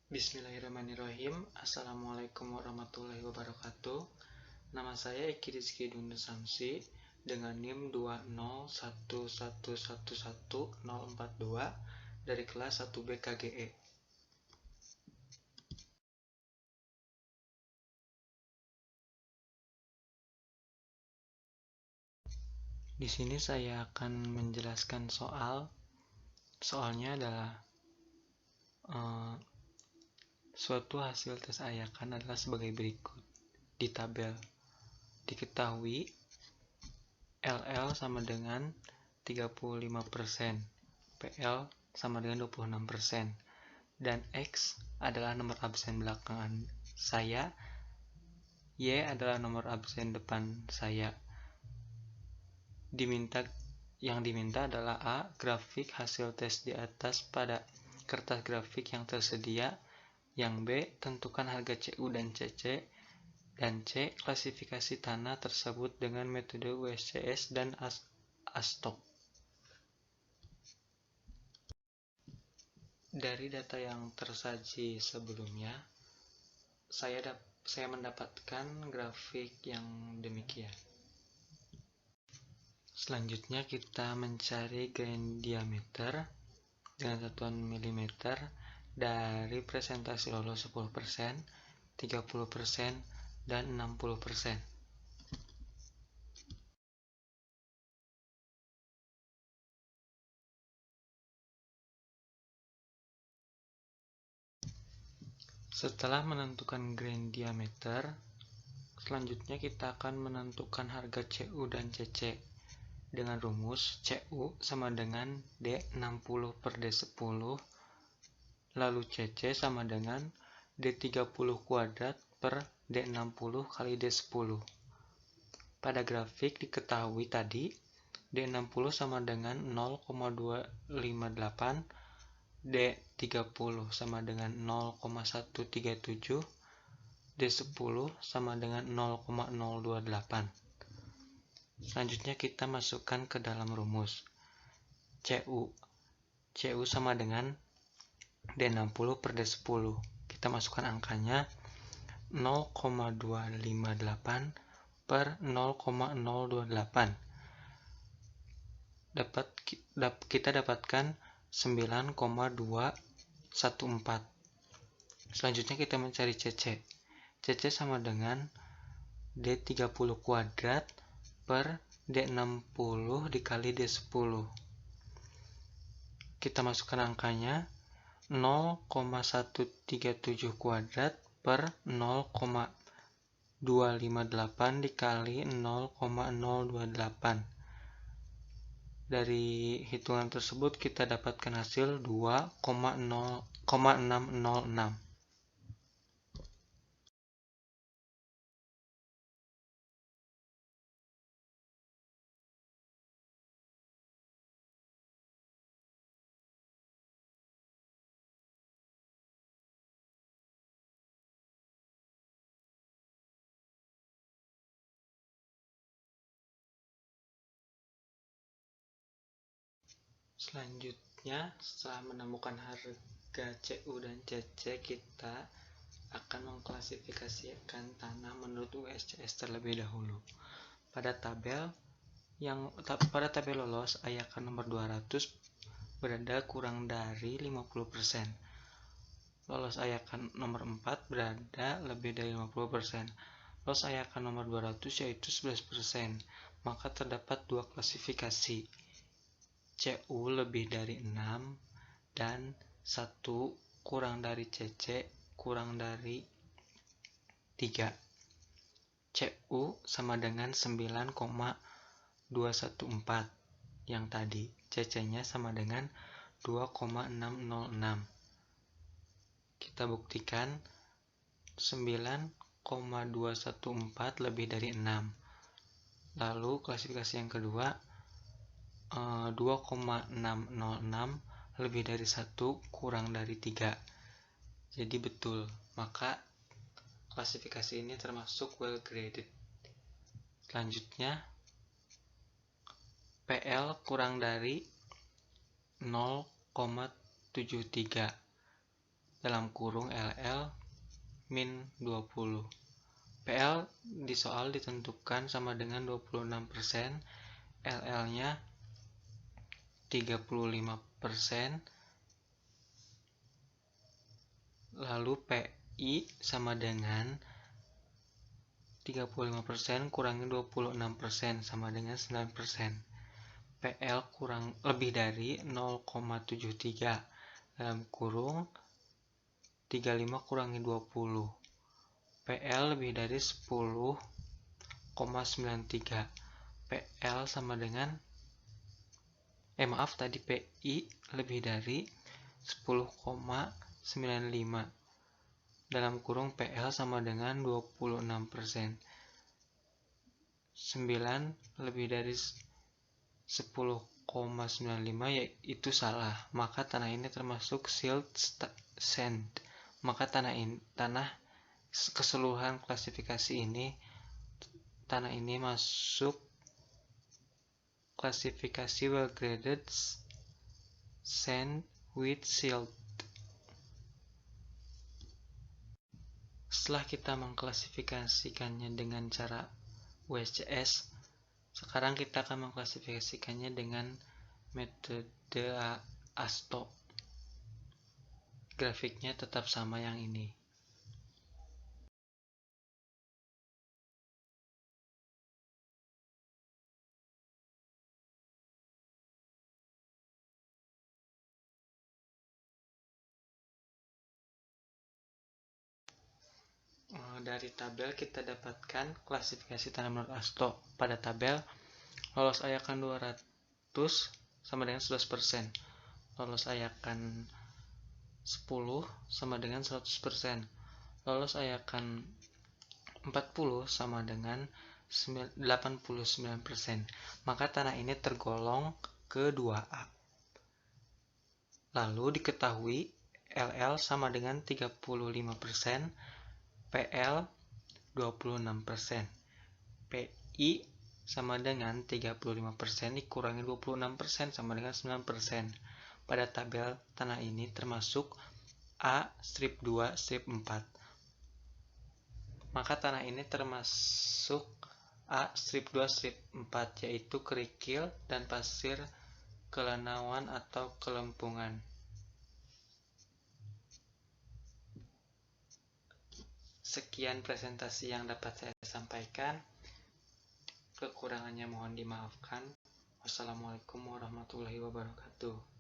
Bismillahirrahmanirrahim. Assalamualaikum warahmatullahi wabarakatuh. Nama saya Eki Rizky Dunda Samsi dengan NIM 201111042 dari kelas 1B KGE. Di sini saya akan menjelaskan soalnya adalah suatu hasil tes ayakan adalah sebagai berikut. Di tabel diketahui LL sama dengan 35%, PL sama dengan 26%, dan X adalah nomor absen belakangan saya, Y adalah nomor absen depan saya. Yang diminta adalah A. Grafik hasil tes di atas pada kertas grafik yang tersedia. Yang B. Tentukan harga CU dan CC. Dan C. Klasifikasi tanah tersebut dengan metode USCS dan ASTOP. Dari data yang tersaji sebelumnya, saya mendapatkan grafik yang demikian. Selanjutnya kita mencari grain diameter dengan satuan milimeter dari presentasi lolos 10%, 30%, dan 60%. Setelah menentukan grain diameter, selanjutnya kita akan menentukan harga CU dan CC dengan rumus CU sama dengan D60 per D10, lalu CC sama dengan D30 kuadrat per D60 kali D10. Pada grafik diketahui tadi D60 sama dengan 0,258, D30 sama dengan 0,137, D10 sama dengan 0,028. Selanjutnya kita masukkan ke dalam rumus CU sama dengan D60 per D10. Kita masukkan angkanya 0,258 per 0,028. Kita dapatkan 9,214. Selanjutnya kita mencari CC. CC sama dengan D30 kuadrat per D60 dikali D10. Kita masukkan angkanya 0,137 kuadrat per 0,258 dikali 0,028. Dari hitungan tersebut kita dapatkan hasil 2,606. Selanjutnya, setelah menemukan harga CU dan CC, kita akan mengklasifikasikan tanah menurut USCS terlebih dahulu. Pada tabel lolos ayakan nomor 200 berada kurang dari 50%. Lolos ayakan nomor 4 berada lebih dari 50%. Lolos ayakan nomor 200 yaitu 11%. Maka terdapat dua klasifikasi, CU lebih dari 6 dan 1 kurang dari CC kurang dari 3. CU sama dengan 9,214 yang tadi. CC-nya sama dengan 2,606. Kita buktikan 9,214 lebih dari 6. Lalu klasifikasi yang kedua, 2,606 lebih dari 1 kurang dari 3. Jadi betul, maka klasifikasi ini termasuk well graded. Selanjutnya, PL kurang dari 0,73 dalam kurung LL min 20. PL di soal ditentukan sama dengan 26%, LL-nya 35%, lalu PI sama dengan 35% kurangi 26% sama dengan 9%. PL kurang lebih dari 0,73 dalam kurung 35 kurangi 20. PL lebih dari 10,93. PL sama dengan PI lebih dari 10,95 dalam kurung PL sama dengan 26%. 9 lebih dari 10,95 yaitu salah, maka tanah ini termasuk silt sand. Maka tanah keseluruhan klasifikasi ini, tanah ini masuk klasifikasi well graded sand with silt. Setelah kita mengklasifikasikannya dengan cara WSCS, sekarang kita akan mengklasifikasikannya dengan metode ASTO. Grafiknya tetap sama yang ini. Dari tabel kita dapatkan klasifikasi tanah menurut ASTO. Pada tabel, lolos ayakan 200 sama dengan 11%, lolos ayakan 10 sama dengan 100%, lolos ayakan 40 sama dengan 89%. Maka tanah ini tergolong ke 2A. Lalu diketahui LL sama dengan 35%, PL 26%, PI sama dengan 35% dikurangi 26% sama dengan 9%. Pada tabel tanah ini termasuk A strip 2 strip 4. Maka tanah ini termasuk A strip 2 strip 4, yaitu kerikil dan pasir kelenauan atau kelempungan. Sekian presentasi yang dapat saya sampaikan. Kekurangannya mohon dimaafkan. Wassalamualaikum warahmatullahi wabarakatuh.